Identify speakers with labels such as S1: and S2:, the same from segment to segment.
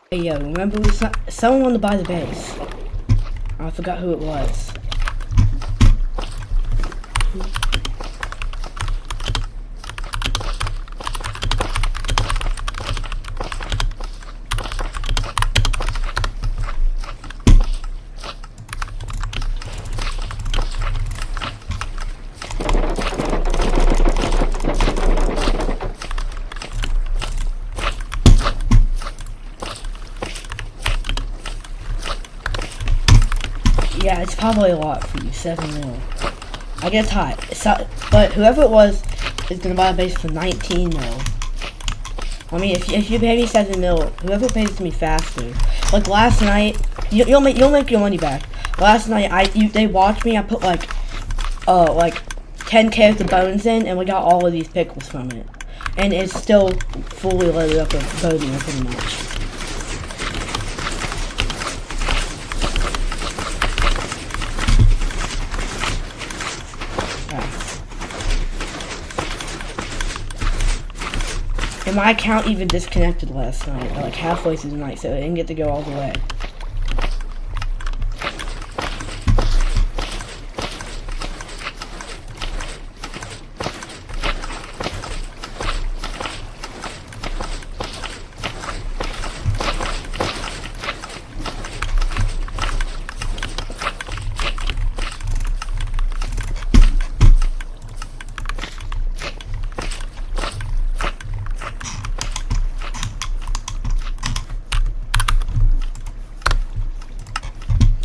S1: Hey yo, remember someone wanted to buy the base. I forgot who it was. Yeah, it's probably a lot for you, 7 mil. I guess high. But whoever it was is gonna buy a base for 19 mil. I mean, if you pay me 7 mil, whoever pays me faster. Like last night, you'll make your money back. Last night, they watched me. I put like 10 cans of bones in, and we got all of these pickles from it. And it's still fully loaded up with bone meal, pretty much. And my account even disconnected last night, like halfway through the night, so it didn't get to go all the way.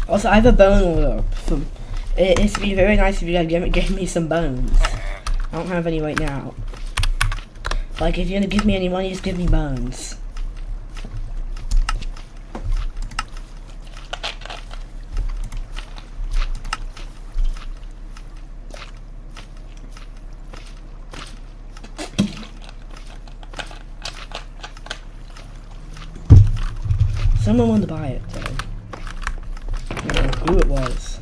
S1: Also, I have a bone lure. It'd be very nice if you guys give me some bones. I don't have any right now. Like, if you're gonna give me any money, just give me bones. Someone wanted to buy it, though. I don't know who it was.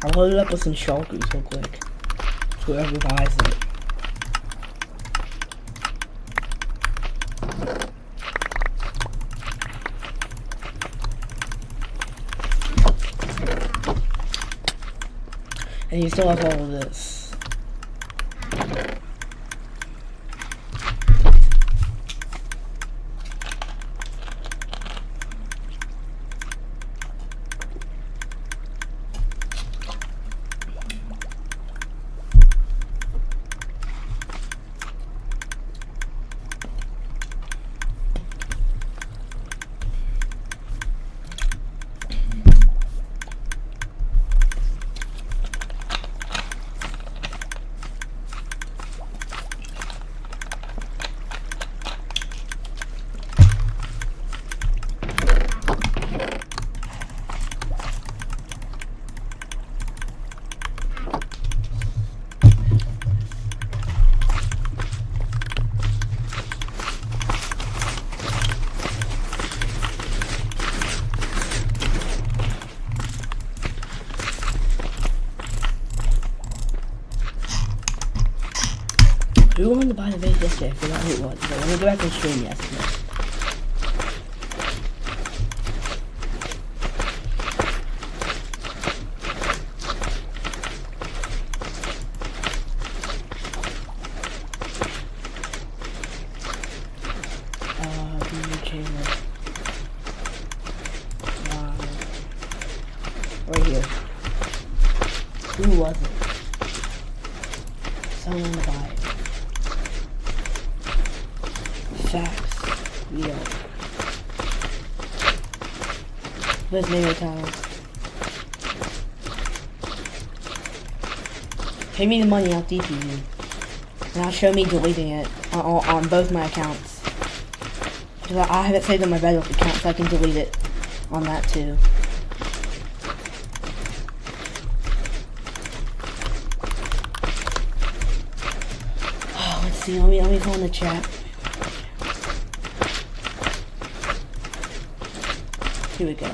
S1: I'll load it up with some shulkers real quick. Whoever buys it. And you still have all of this. Who wanted to buy the base yesterday? I forgot who it was. But let me go back and stream yesterday. Right here. Who was it? Someone to buy it. Facts. Yeah. Let's name it title. Pay me the money, I'll DP you. And I'll show me deleting it on both my accounts. Because I have it saved on my Bedrock account, so I can delete it on that too. Oh, let's see, let me go in the chat. Here we go.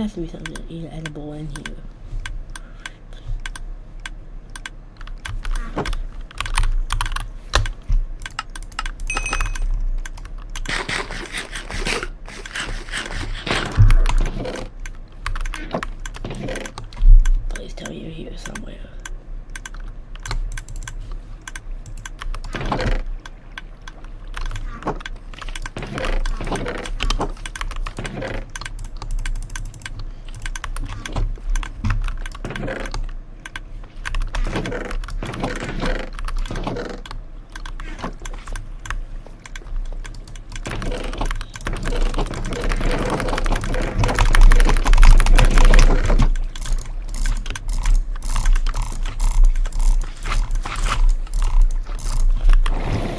S1: has to be something either edible in here. Please tell me you're here somewhere.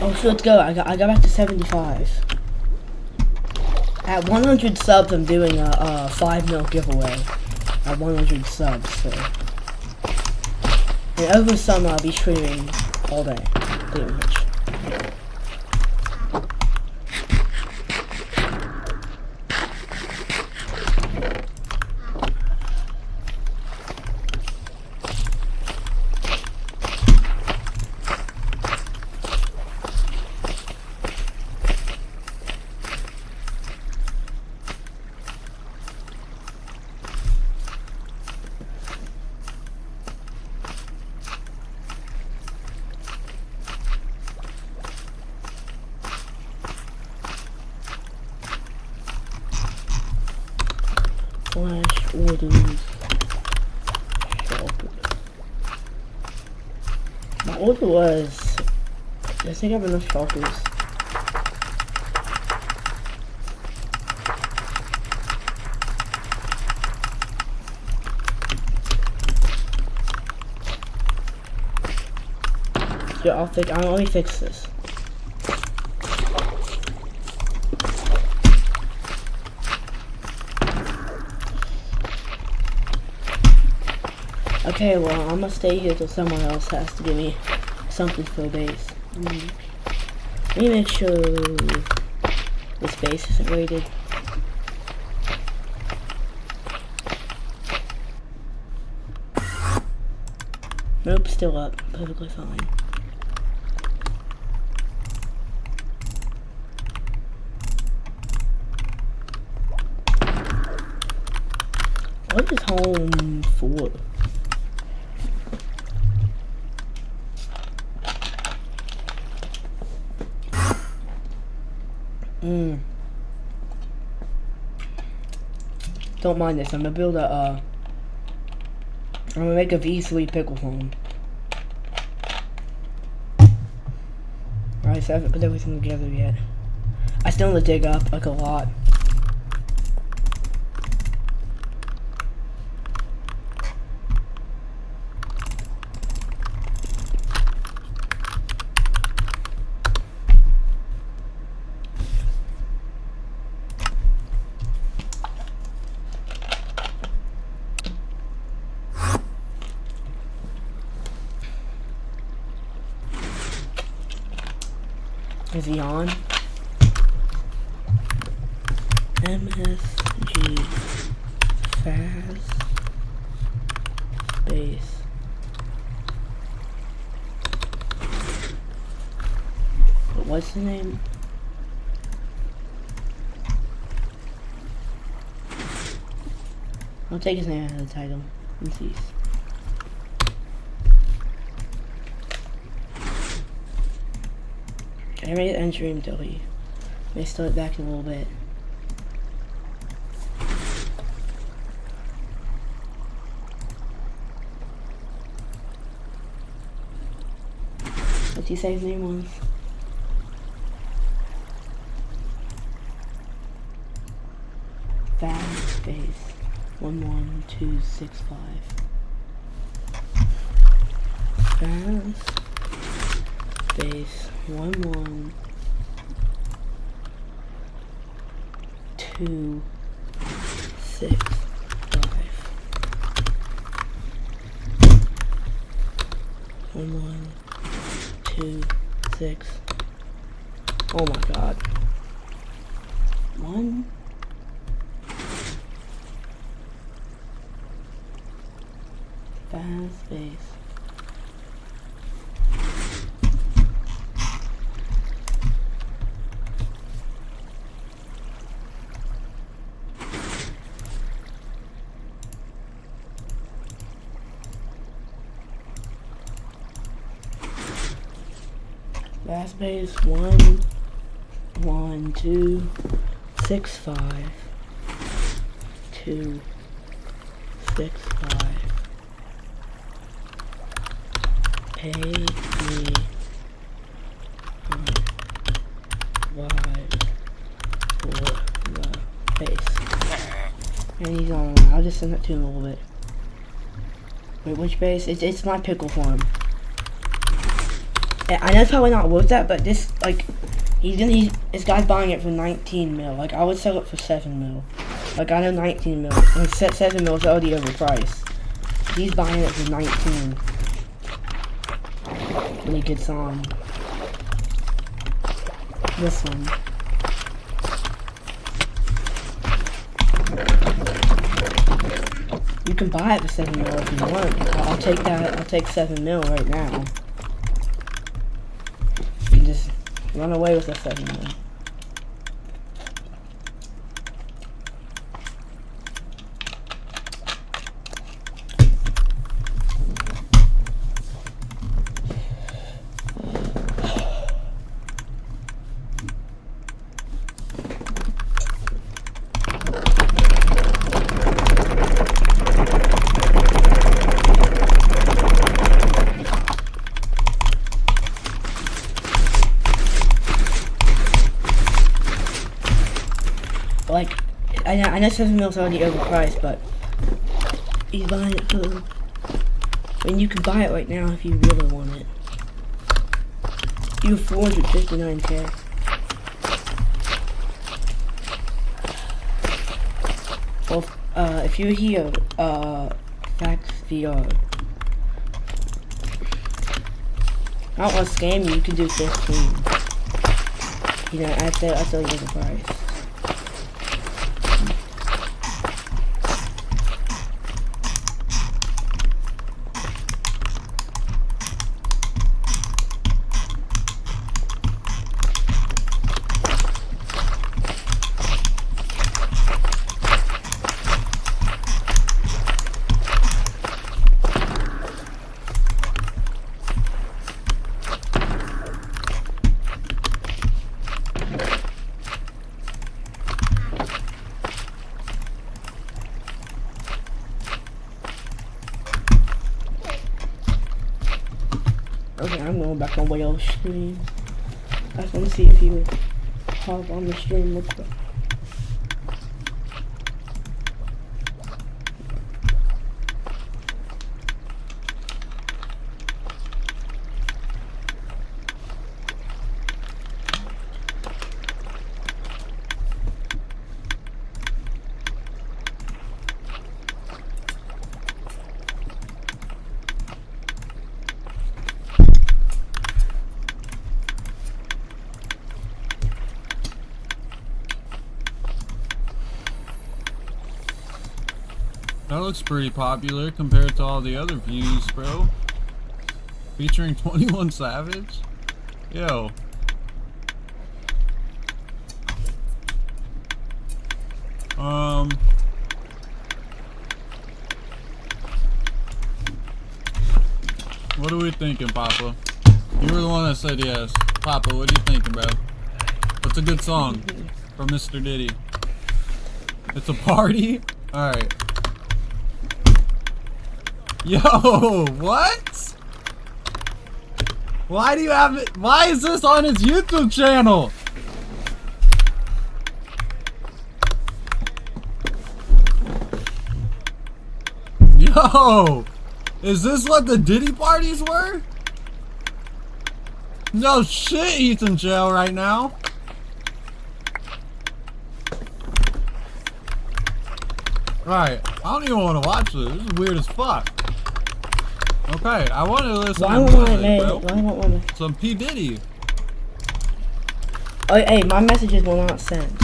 S1: Oh, so let's go. I got back to 75. At 100 subs, I'm doing a 5 mil giveaway. At 100 subs, so. And over summer, I'll be streaming all day, pretty much. Flash orders. My order was. I think I have enough shulkers. Yeah, I'll only fix this. Okay, well, I'm gonna stay here till someone else has to give me something for a base. Let me make sure this base isn't rated. Nope, still up. Perfectly fine. What is home for? Don't mind this. I'm gonna build a. I'm gonna make a V3 pickle farm. Alright, so I haven't put everything together yet. I still need to dig up like a lot. Is he on? MSG Faz Base. What's the name? I'll take his name out of the title. Let's see. I made end stream till he may start back in a little bit. What'd he say his name was? Faz Space 11265. Faz Space 11265. 1126. Oh my god. 1 Fast base. Fast base 1 1 2 6 5 2 6 5. Pay me wide for the base. And he's on. I'll just send it to him a little bit. Wait, which base? It's my pickle farm. I know it's probably not worth that, but this, like, this guy's buying it for 19 mil. Like, I would sell it for 7 mil. Like, I know 19 mil. And 7 mil is already overpriced. He's buying it for 19. When he gets on this one. You can buy it for 7 mil if you want. I'll take that. I'll take 7 mil right now. You can just run away with the 7 mil. Like, I know 7 mil's already overpriced, but he's buying it for. I mean, you can buy it right now if you really want it. You have 459k. Well, if you're here, Facts VR. I don't want to scam you. You can do 15. You know, I tell you the price. Okay, I'm going back on Whale's stream. I just want to see if he would hop on the stream real quick.
S2: That looks pretty popular compared to all the other views, bro. Featuring 21 Savage? Yo. What are we thinking, Papa? You were the one that said yes. Papa, what are you thinking, bro? What's a good song from Mr. Diddy? It's a party? Alright. Yo, what? Why do you have it? Why is this on his YouTube channel? Yo, is this what the Diddy parties were? No shit, he's in jail right now. Right, I don't even want to watch this. This is weird as fuck. Okay, I want to listen to music, bro. Some P. Diddy.
S1: Oh, hey, my messages will not send.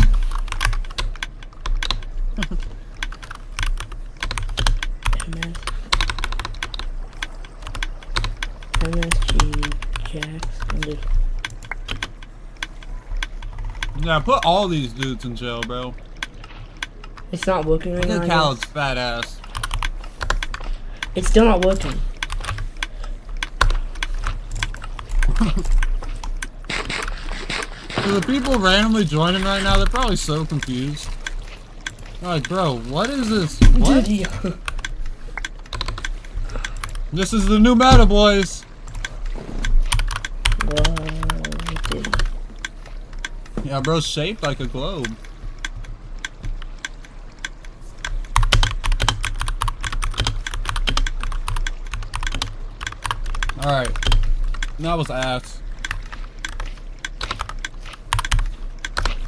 S1: MSG Jacks.
S2: Yeah, put all these dudes in jail, bro.
S1: It's not working right
S2: Look
S1: now.
S2: at Khaled's fat ass.
S1: It's still not working.
S2: So the people randomly joining right now, they're probably so confused. They're like, bro, what is this? What?
S1: Dude,
S2: This is the new meta, boys.
S1: dude.
S2: Yeah, bro's shaped like a globe. Alright. That was ass.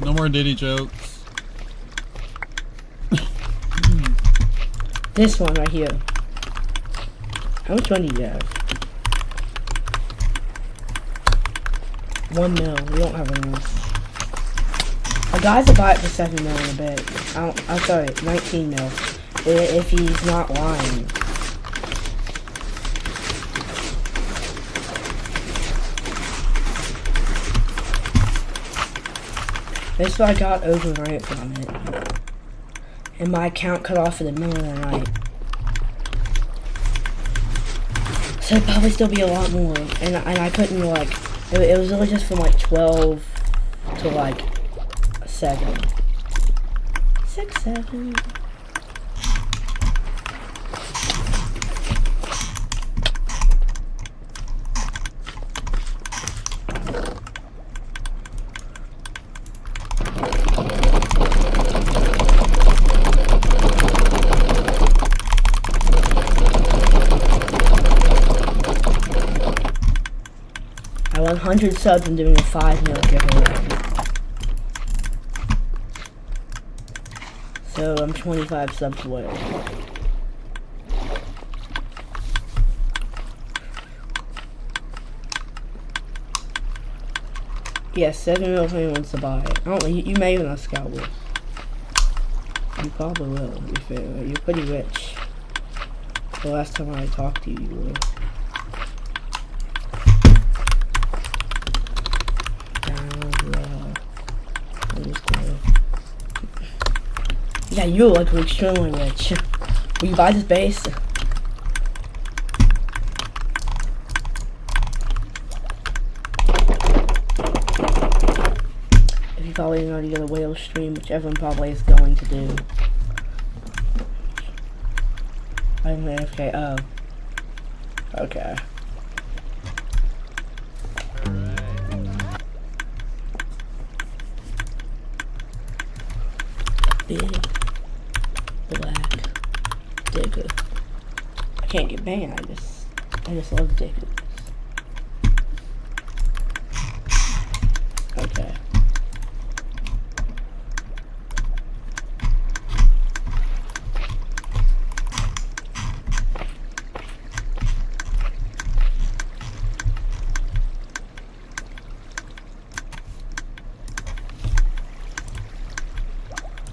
S2: No more Diddy jokes.
S1: This one right here. How much money do you have? 1 mil. We don't have enough. A guy's to buy it for 7 mil in a bit. I'm sorry, 19 mil. If he's not lying. This is what I got overnight from it. And my account cut off in the middle of the night. So it'd probably still be a lot more. And I couldn't like, it was really just from like 12 to like 7. 6, 7. I want 100 subs and doing a 5 mil giveaway. So I'm 25 subs away. Yes, 7 mil if anyone wants to buy it. I don't know, you may even have Scout Wolf. You probably will, to be fair. You're pretty rich. The last time I talked to you, you were. Yeah, you look like extremely rich. Will you buy this base? If you probably know to get a whale stream, which everyone probably is going to do. I'm AFK. Oh. Okay. Big black digger. I can't get banned. I just love diggers. Okay.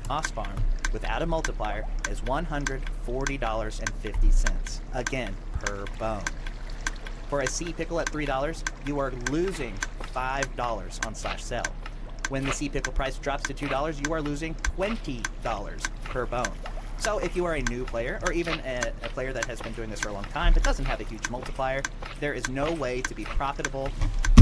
S3: Moss Farm, without a multiplier, is $140.50, again, per bone. For a sea pickle at $3, you are losing $5 on /sell. When the sea pickle price drops to $2, you are losing $20 per bone. So if you are a new player, or even a player that has been doing this for a long time but doesn't have a huge multiplier, there is no way to be profitable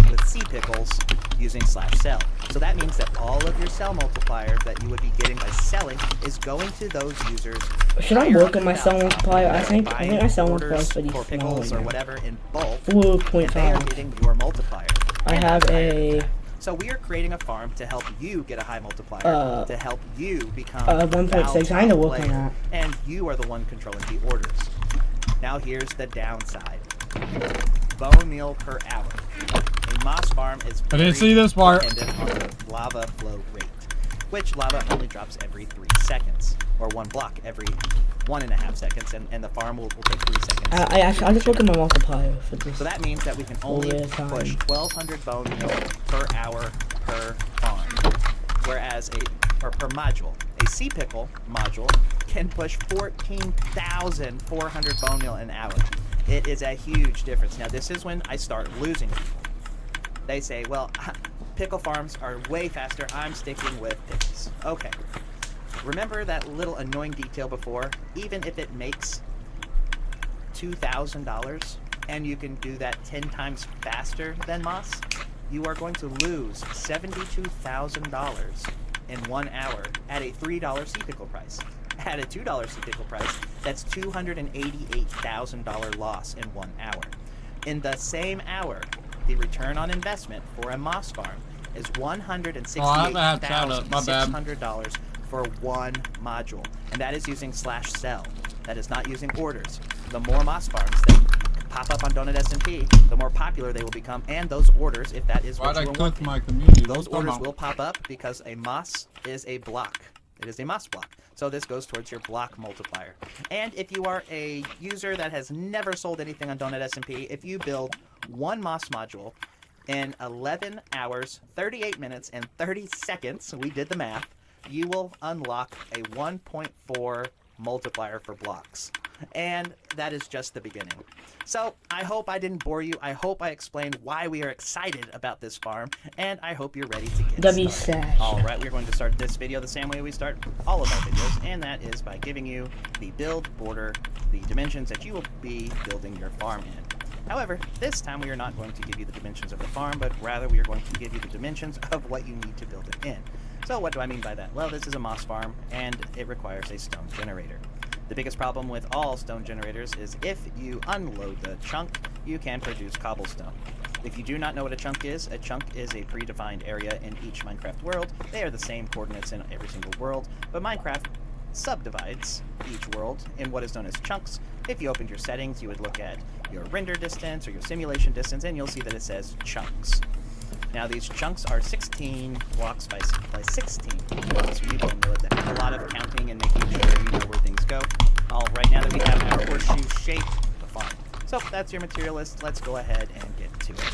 S3: with sea pickles using /sell. So that means that all of your sell multiplier that you would be getting by selling is going to those users.
S1: Should I work on my sell multiplier? I think my sell multiplier
S3: orders
S1: is pretty
S3: for
S1: small.
S3: pickles or whatever in bulk.
S1: 4.5.
S3: And they are getting your multiplier.
S1: I
S3: And
S1: have
S3: that's higher
S1: a
S3: than that. So we are creating a farm to help you get a high multiplier, to help you become
S1: 1.6. I need to work on that.
S3: and you are the one controlling the orders. Now here's the downside. Bone meal per hour. A moss farm is
S2: I didn't
S3: very
S2: see this part.
S3: dependent on the lava flow rate, which lava only drops every 3 seconds, or 1 block every 1.5 seconds, and the farm will take 3 seconds.
S1: I'll just look at my multiplier for this.
S3: So that means that we can only
S1: Over time.
S3: push 1,200 bone meal per hour per farm, whereas per module. A sea pickle module can push 14,400 bone meal an hour. It is a huge difference. Now, this is when I start losing. They say, well, pickle farms are way faster. I'm sticking with pickles. Okay. Remember that little annoying detail before? Even if it makes $2,000 and you can do that 10 times faster than Moss, you are going to lose $72,000 in 1 hour at a $3 sea pickle price. At a $2 sea pickle price, that's $288,000 loss in 1 hour. In the same hour, the return on investment for a moss farm is $168,600 for one module, and that is using /sell. That is not using orders. The more moss farms that pop up on Donut SMP, the more popular they will become, and those orders, if that is what
S2: Why'd
S3: you
S2: I
S3: are
S2: cook
S3: wanting,
S2: my community?
S3: those orders will pop up because a moss is a block. It is a moss block. So this goes towards your block multiplier. And if you are a user that has never sold anything on Donut SMP, if you build one moss module in 11 hours, 38 minutes, and 30 seconds, we did the math, you will unlock a 1.4 multiplier for blocks. And that is just the beginning. So I hope I didn't bore you. I hope I explained why we are excited about this farm, and I hope you're ready to get
S1: W
S3: started.
S1: stash.
S3: Alright, we're going to start this video the same way we start all of our videos, and that is by giving you the build border, the dimensions that you will be building your farm in. However, this time we are not going to give you the dimensions of the farm, but rather we are going to give you the dimensions of what you need to build it in. So what do I mean by that? Well, this is a moss farm, and it requires a stone generator. The biggest problem with all stone generators is if you unload the chunk, you can produce cobblestone. If you do not know what a chunk is a predefined area in each Minecraft world. They are the same coordinates in every single world, but Minecraft subdivides each world in what is known as chunks. If you opened your settings, you would look at your render distance or your simulation distance, and you'll see that it says chunks. Now these chunks are 16 blocks by 16 blocks. You will know that a lot of counting and making sure you know where things go. All right, now that we have our horseshoe-shaped farm. So that's your material list. Let's go ahead and get to it.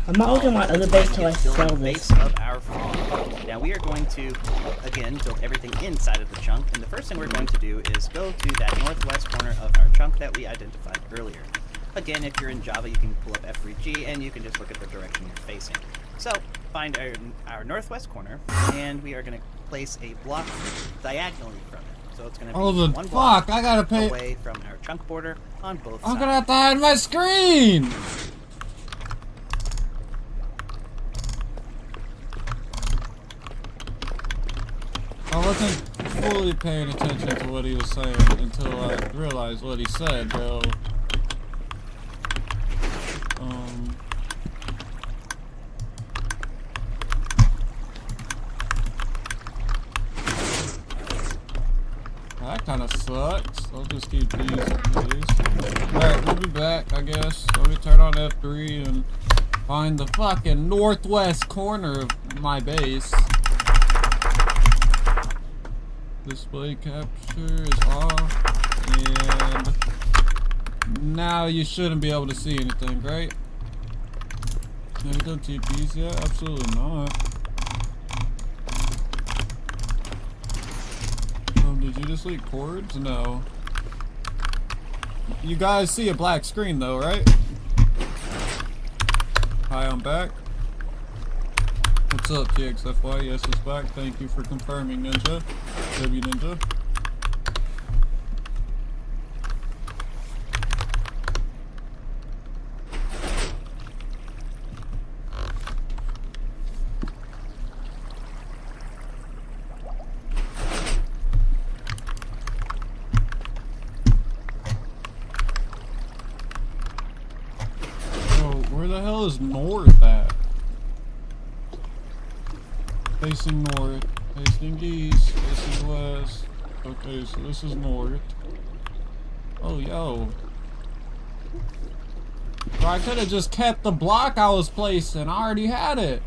S1: I'm not looking at my other base till I
S3: Building
S1: sell
S3: the
S1: this.
S3: base of our farm. Now we are going to, again, build everything inside of the chunk, and the first thing we're going to do is go to that northwest corner of our chunk that we identified earlier. Again, if you're in Java, you can pull up F3G and you can just look at the direction you're facing. So, find our northwest corner, and we are going to place a block diagonally from it. So it's going to be one block
S2: I gotta pay.
S3: away from our chunk border on both
S2: I'm
S3: sides.
S2: gonna have to hide my screen! I wasn't fully paying attention to what he was saying until I realized what he said, bro. That kind of sucks. I'll just keep these. Alright, we'll be back, I guess. Let me turn on F3 and find the fucking northwest corner of my base. Display capture is off. And now you shouldn't be able to see anything, right? Have we done TPs yet? Absolutely not. Did you just leak cords? No. You guys see a black screen though, right? Hi, I'm back. What's up, TXFY? Yes, it's back. Thank you for confirming, Ninja. W Ninja. Where the hell is north at? Facing north, facing east, facing west. Okay, so this is north. Oh, yo. Bro, I could have just kept the block I was placing. I already had it.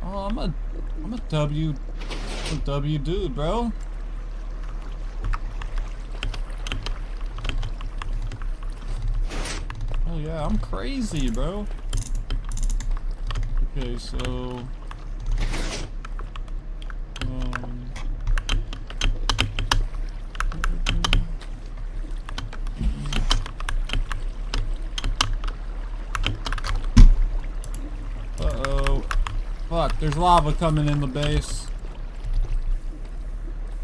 S2: Oh, I'm a W dude, bro. Oh yeah, I'm crazy, bro. Okay, so Fuck, there's lava coming in the base.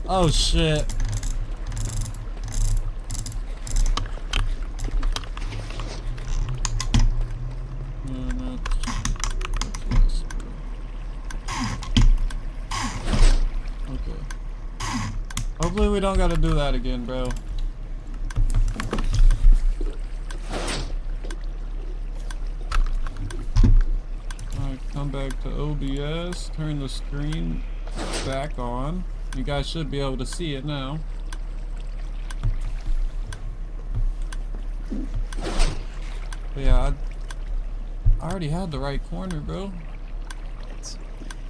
S2: Oh shit. No, that's this, bro. Okay. Hopefully we don't gotta do that again, bro. Alright, come back to OBS, turn the screen back on. You guys should be able to see it now. But yeah, I already had the right corner, bro.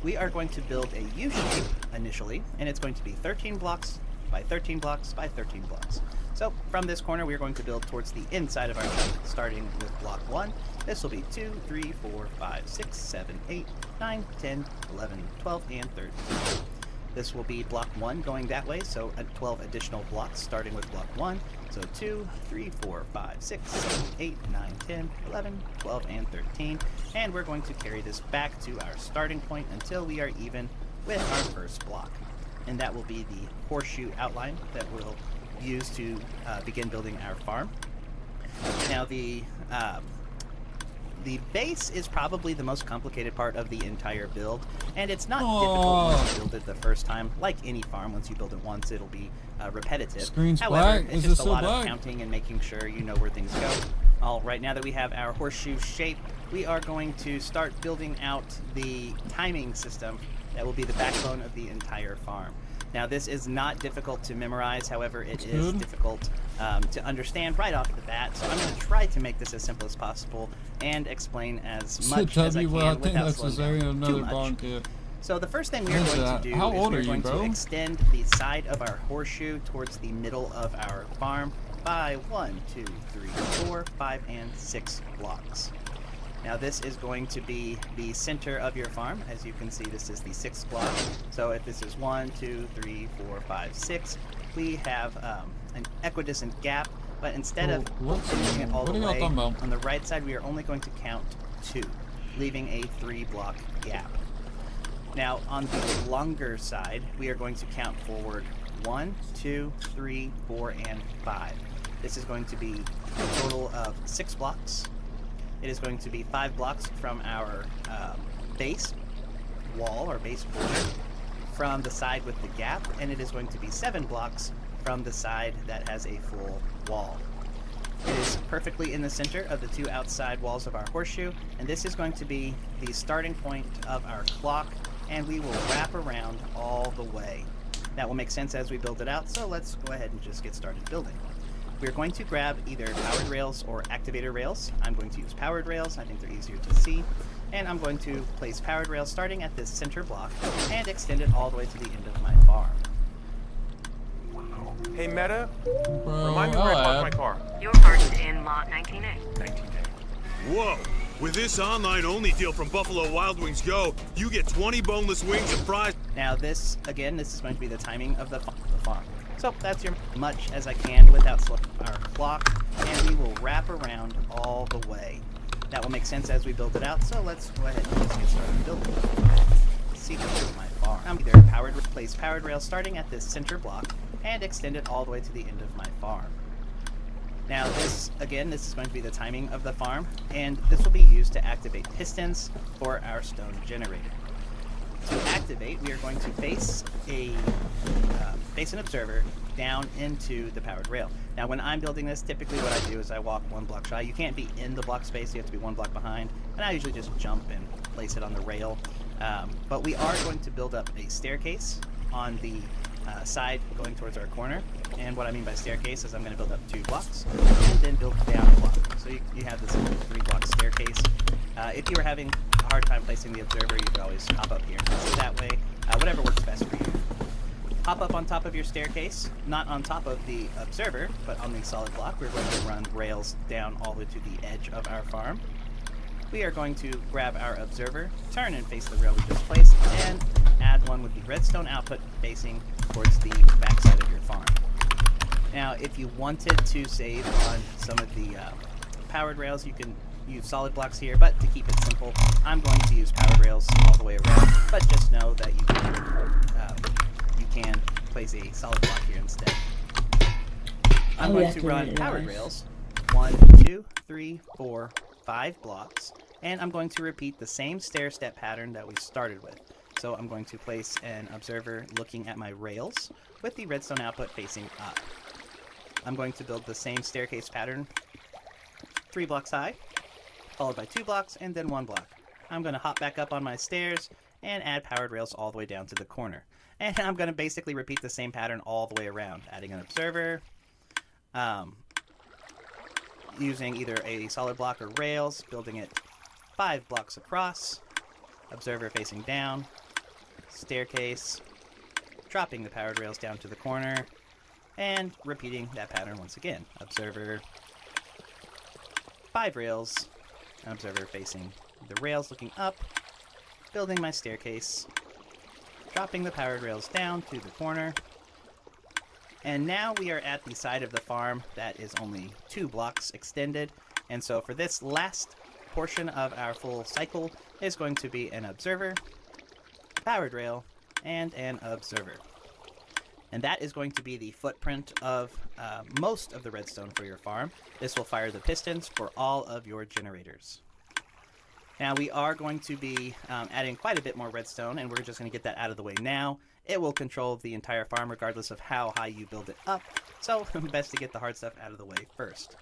S3: We are going to build a U shape initially, and it's going to be 13 blocks by 13 blocks by 13 blocks. So from this corner, we are going to build towards the inside of our chunk, starting with block 1. This will be 2, 3, 4, 5, 6, 7, 8, 9, 10, 11, 12, and 13. This will be block 1 going that way, so 12 additional blocks starting with block 1. So 2, 3, 4, 5, 6, 7, 8, 9, 10, 11, 12, and 13. And we're going to carry this back to our starting point until we are even with our first block. And that will be the horseshoe outline that we'll use to begin building our farm. Now the base is probably the most complicated part of the entire build, and it's not difficult once you build it the first time. Like any farm, once you build it once, it'll be repetitive.
S2: Screen's
S3: However,
S2: black?
S3: it's
S2: Is
S3: just
S2: it
S3: a lot
S2: so
S3: of
S2: black?
S3: counting and making sure you know where things go. All right, now that we have our horseshoe shape, we are going to start building out the timing system that will be the backbone of the entire farm. Now, this is not difficult to memorize, however, it is difficult to understand right off the bat. So I'm going to try to make this as simple as possible and explain as much as I can without slowing down too much. So the first thing we are going to do is we're going to extend the side of our horseshoe towards the middle of our farm by 1, 2, 3, 4, 5, and 6 blocks. Now this is going to be the center of your farm. As you can see, this is the 6th block. So if this is 1, 2, 3, 4, 5, 6, we have an equidistant gap, but instead of doing it all the way, on the right side we are only going to count 2, leaving a 3-block gap. Now on the longer side, we are going to count forward 1, 2, 3, 4, and 5. This is going to be a total of 6 blocks. It is going to be 5 blocks from our base wall or base border from the side with the gap, and it is going to be 7 blocks from the side that has a full wall. It is perfectly in the center of the 2 outside walls of our horseshoe, and this is going to be the starting point of our clock, and we will wrap around all the way. That will make sense as we build it out, so let's go ahead and just get started building. We're going to grab either powered rails or activator rails. I'm going to use powered rails. I think they're easier to see. And I'm going to place powered rails starting at this center block and extend it all the way to the end of my farm.
S4: Hey, Meta,
S2: Bro,
S4: remind me where I parked my car.
S5: You're parked in lot 19A.
S4: 19A.
S6: Whoa! With this online-only deal from Buffalo Wild Wings Go, you get 20 boneless wings and fries.
S3: Now this, again, this is going to be the timing of the farm. So that's your much as I can without slowing our clock, and we will wrap around all the way. That will make sense as we build it out, so let's go ahead and just get started building. See my farm. I'm either place powered rails starting at this center block and extend it all the way to the end of my farm. Now this, again, this is going to be the timing of the farm, and this will be used to activate pistons for our stone generator. To activate, we are going to face an observer down into the powered rail. Now when I'm building this, typically what I do is I walk 1 block shy. You can't be in the block space, you have to be 1 block behind, and I usually just jump and place it on the rail. But we are going to build up a staircase on the side going towards our corner, and what I mean by staircase is I'm going to build up 2 blocks and then build down a block. So you have this 3-block staircase. If you were having a hard time placing the observer, you could always hop up here and place it that way, whatever works best for you. Hop up on top of your staircase, not on top of the observer, but on the solid block. We're going to run rails down all the way to the edge of our farm. We are going to grab our observer, turn and face the rail we just placed, and add one with the redstone output facing towards the back side of your farm. Now, if you wanted to save on some of the powered rails, you can use solid blocks here, but to keep it simple, I'm going to use powered rails all the way around. But just know that you can place a solid block here instead. I'm going to run powered rails 1, 2, 3, 4, 5 blocks, and I'm going to repeat the same stair-step pattern that we started with. So I'm going to place an observer looking at my rails with the redstone output facing up. I'm going to build the same staircase pattern 3 blocks high, followed by 2 blocks, and then 1 block. I'm going to hop back up on my stairs and add powered rails all the way down to the corner. And I'm going to basically repeat the same pattern all the way around, adding an observer, using either a solid block or rails, building it 5 blocks across, observer facing down, staircase, dropping the powered rails down to the corner, and repeating that pattern once again. Observer, 5 rails, an observer facing the rails looking up, building my staircase, dropping the powered rails down to the corner, and now we are at the side of the farm that is only 2 blocks extended, and so for this last portion of our full cycle is going to be an observer, powered rail, and an observer. And that is going to be the footprint of most of the redstone for your farm. This will fire the pistons for all of your generators. Now we are going to be adding quite a bit more redstone, and we're just going to get that out of the way now. It will control the entire farm regardless of how high you build it up, so best to get the hard stuff out of the way first.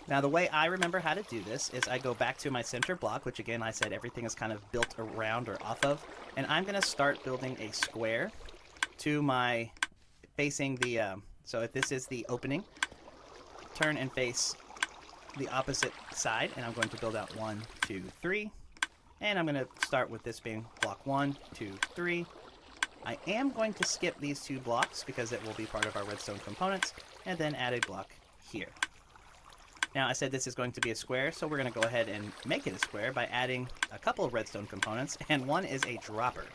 S3: Now the way I remember how to do this is I go back to my center block, which again I said everything is kind of built around or off of, and I'm going to start building a square to my facing the, so if this is the opening, turn and face the opposite side, and I'm going to build out 1, 2, 3, and I'm going to start with this being block 1, 2, 3. I am going to skip these 2 blocks because it will be part of our redstone components, and then add a block here. Now I said this is going to be a square, so we're going to go ahead and make it a square by adding a couple of redstone components, and one is a dropper.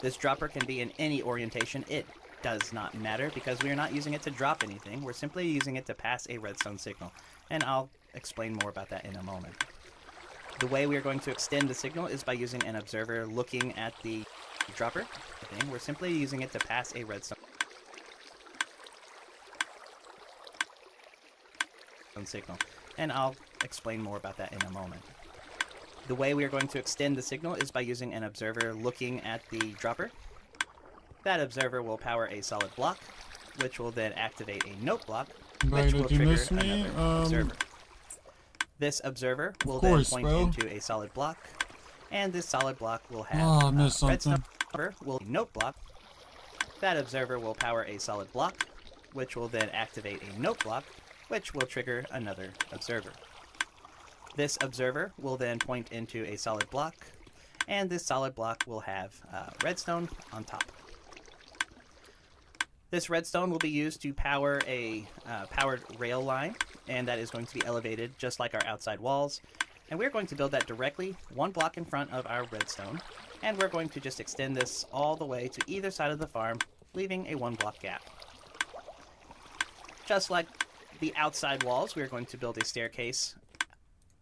S3: This dropper can be in any orientation. It does not matter because we are not using it to drop anything. We're simply using it to pass a redstone signal, and I'll explain more about that in a moment. The way we are going to extend the signal is by using an observer looking at the dropper thing. We're simply using it to pass a redstone signal, and I'll explain more about that in a moment. The way we are going to extend the signal is by using an observer looking at the dropper. That observer will power a solid block, which will then activate a note block, which will trigger another observer. This observer will then point into a solid block, and this solid block will have redstone will note block. That observer will power a solid block, which will then activate a note block, which will trigger another observer. This observer will then point into a solid block, and this solid block will have redstone on top. This redstone will be used to power a powered rail line, and that is going to be elevated just like our outside walls. And we're going to build that directly 1 block in front of our redstone, and we're going to just extend this all the way to either side of the farm, leaving a 1 block gap. Just like the outside walls, we are going to build a staircase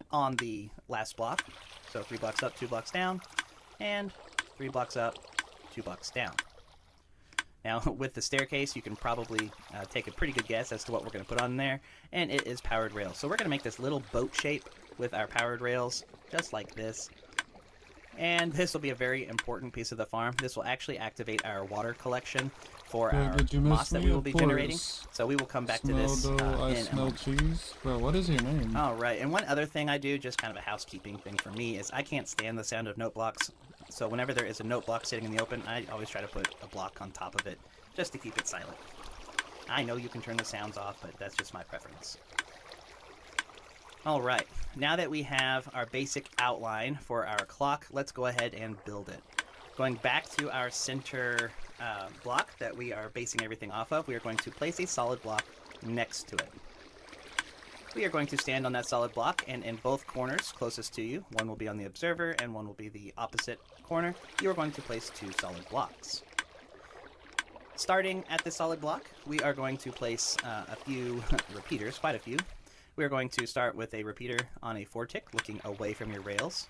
S3: on the last block. So 3 blocks up, 2 blocks down, and 3 blocks up, 2 blocks down. Now, with the staircase, you can probably take a pretty good guess as to what we're going to put on there, and it is powered rails. So we're going to make this little boat shape with our powered rails, just like this. And this will be a very important piece of the farm. This will actually activate our water collection for our moss that we will be generating. So we will come back to this in a moment.
S2: Cheese. Bro, what is your name?
S3: All right, and one other thing I do, just kind of a housekeeping thing for me, is I can't stand the sound of note blocks. So whenever there is a note block sitting in the open, I always try to put a block on top of it, just to keep it silent. I know you can turn the sounds off, but that's just my preference. Alright, now that we have our basic outline for our clock, let's go ahead and build it. Going back to our center block that we are basing everything off of, we are going to place a solid block next to it. We are going to stand on that solid block, and in both corners closest to you, one will be on the observer and one will be the opposite corner, you are going to place 2 solid blocks. Starting at the solid block, we are going to place a few repeaters, quite a few. We're going to start with a repeater on a 4-tick, looking away from your rails.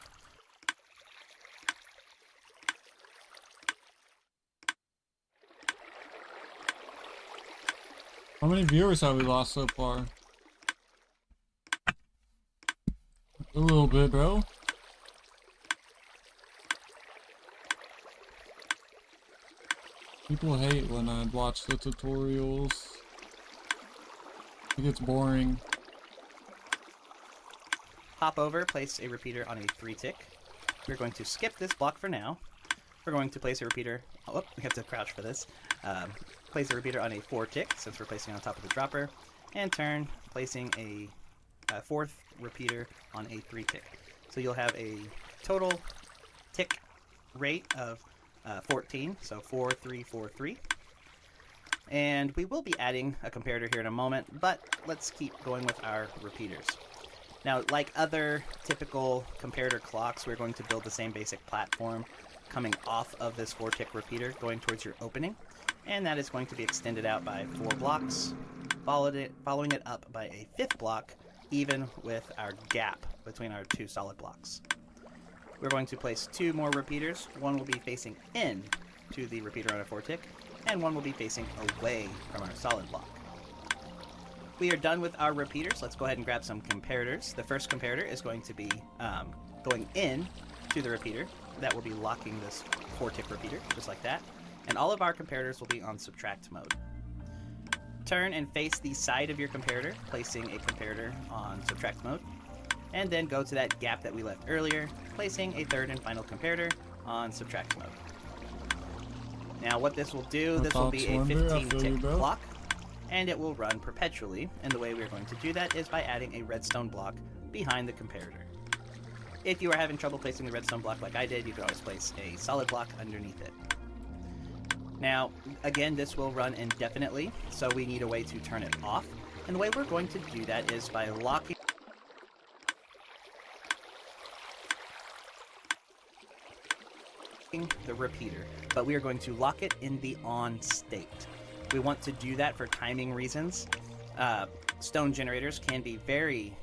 S2: How many viewers have we lost so far? A little bit, bro. People hate when I watch the tutorials. It gets boring.
S3: Hop over, place a repeater on a 3-tick. We're going to skip this block for now. We're going to place a repeater. Oh, we have to crouch for this. Place a repeater on a 4-tick since we're placing it on top of the dropper, and turn, placing a 4th repeater on a 3-tick. So you'll have a total tick rate of 14, so 4, 3, 4, 3. And we will be adding a comparator here in a moment, but let's keep going with our repeaters. Now, like other typical comparator clocks, we're going to build the same basic platform coming off of this 4-tick repeater, going towards your opening, and that is going to be extended out by 4 blocks, following it up by a 5th block, even with our gap between our 2 solid blocks. We're going to place 2 more repeaters. One will be facing in to the repeater on a 4-tick, and one will be facing away from our solid block. We are done with our repeaters. Let's go ahead and grab some comparators. The first comparator is going to be going in to the repeater. That will be locking this 4-tick repeater, just like that. And all of our comparators will be on subtract mode. Turn and face the side of your comparator, placing a comparator on subtract mode. And then go to that gap that we left earlier, placing a 3rd and final comparator on subtract mode. Now what this will do, this will be a 15-tick clock, and it will run perpetually. And the way we're going to do that is by adding a redstone block behind the comparator. If you are having trouble placing the redstone block like I did, you can always place a solid block underneath it. Now, again, this will run indefinitely, so we need a way to turn it off. And the way we're going to do that is by locking the repeater, but we are going to lock it in the on state. We want to do that for timing reasons. Stone generators can be very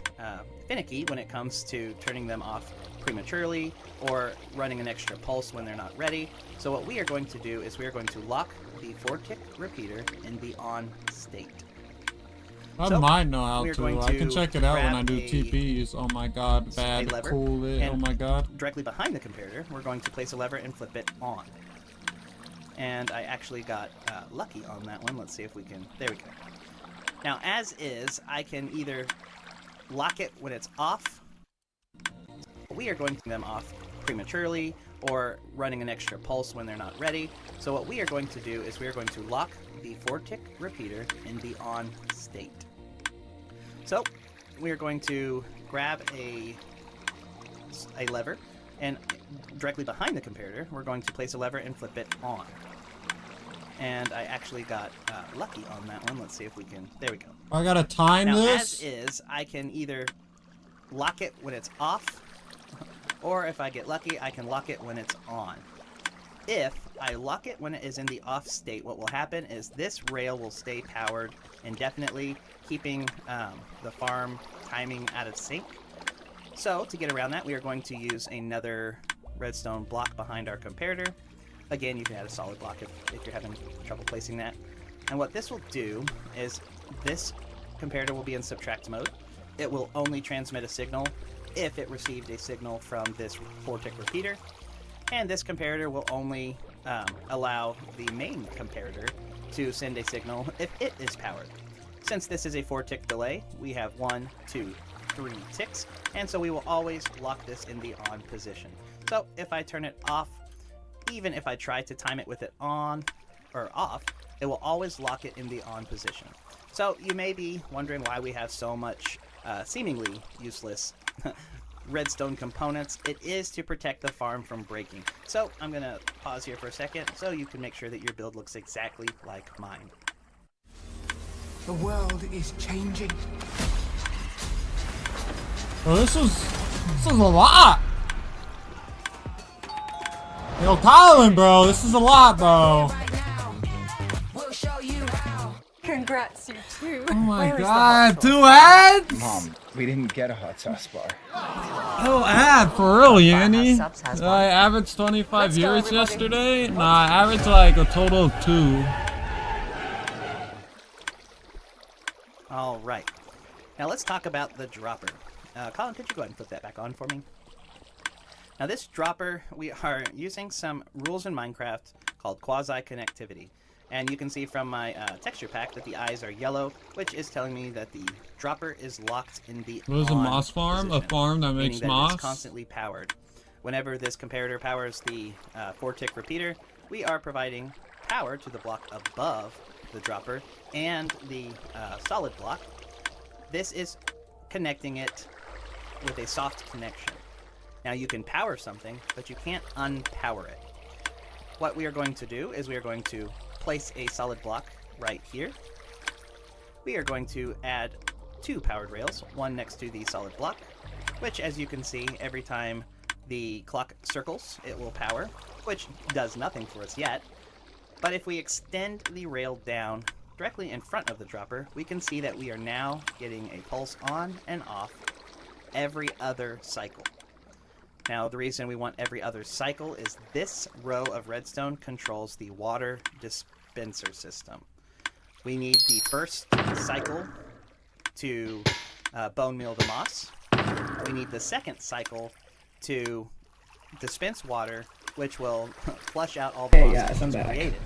S3: finicky when it comes to turning them off prematurely or running an extra pulse when they're not ready. So what we are going to do is we are going to lock the 4-tick repeater in the on state.
S2: I might know how
S3: we are
S2: to.
S3: going
S2: I can
S3: to
S2: check it out when I
S3: grab
S2: do
S3: a-
S2: TPs. Oh my god, bad,
S3: lever,
S2: cool it. Oh
S3: and
S2: my god.
S3: Directly behind the comparator, we're going to place a lever and flip it on. And I actually got lucky on that one. Let's see if we can. There we go. Now, as is, I can either lock it when it's off. We are going to them off prematurely or running an extra pulse when they're not ready. So what we are going to do is we are going to lock the 4-tick repeater in the on state. So we are going to grab a lever, and directly behind the comparator, we're going to place a lever and flip it on. And I actually got lucky on that one. Let's see if we can. There we go.
S2: I gotta time
S3: Now,
S2: this.
S3: as is, I can either lock it when it's off, or if I get lucky, I can lock it when it's on. If I lock it when it is in the off state, what will happen is this rail will stay powered indefinitely, keeping the farm timing out of sync. So to get around that, we are going to use another redstone block behind our comparator. Again, you can add a solid block if you're having trouble placing that. And what this will do is this comparator will be in subtract mode. It will only transmit a signal if it received a signal from this 4-tick repeater. And this comparator will only allow the main comparator to send a signal if it is powered. Since this is a 4-tick delay, we have 1, 2, 3 ticks, and so we will always lock this in the on position. So if I turn it off, even if I try to time it with it on or off, it will always lock it in the on position. So you may be wondering why we have so much seemingly useless redstone components. It is to protect the farm from breaking. So I'm gonna pause here for a second so you can make sure that your build looks exactly like mine.
S7: The world is changing.
S2: Oh, this is a lot. Yo, Colin, bro, this is a lot, bro.
S7: We'll show you how.
S8: Congrats, you
S2: Oh my god, 2 ads?
S8: Mom, we didn't get a hot sauce bar.
S2: Oh, ad for real, Yanni.
S5: Subs has
S2: I averaged 25 viewers yesterday. Nah, I averaged like a total of 2.
S3: All right. Now let's talk about the dropper. Colin, could you go ahead and flip that back on for me? Now this dropper, we are using some rules in Minecraft called quasi-connectivity. And you can see from my texture pack that the eyes are yellow, which is telling me that the dropper is locked in the
S2: What is a
S3: on
S2: moss farm? A
S3: position,
S2: farm that
S3: meaning
S2: makes
S3: that
S2: moss?
S3: it's constantly powered. Whenever this comparator powers the 4-tick repeater, we are providing power to the block above the dropper and the solid block. This is connecting it with a soft connection. Now you can power something, but you can't unpower it. What we are going to do is we are going to place a solid block right here. We are going to add 2 powered rails, one next to the solid block, which as you can see, every time the clock circles, it will power, which does nothing for us yet. But if we extend the rail down directly in front of the dropper, we can see that we are now getting a pulse on and off every other cycle. Now, the reason we want every other cycle is this row of redstone controls the water dispenser system. We need the first cycle to bone meal the moss. We need the second cycle to dispense water, which will flush out all the
S1: Hey
S3: moss
S1: guys,
S3: that
S1: I'm
S3: was
S1: back.
S3: created.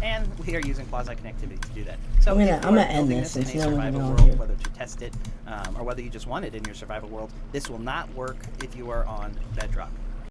S3: And we are using quasi-connectivity to do that. So
S1: I'm
S3: if
S1: gonna
S3: you are
S1: end
S3: building
S1: this
S3: in
S1: since
S3: a
S1: no one's
S3: survival
S1: on
S3: world,
S1: here.
S3: whether to test it or whether you just want it in your survival world, this will not work if you are on Bedrock.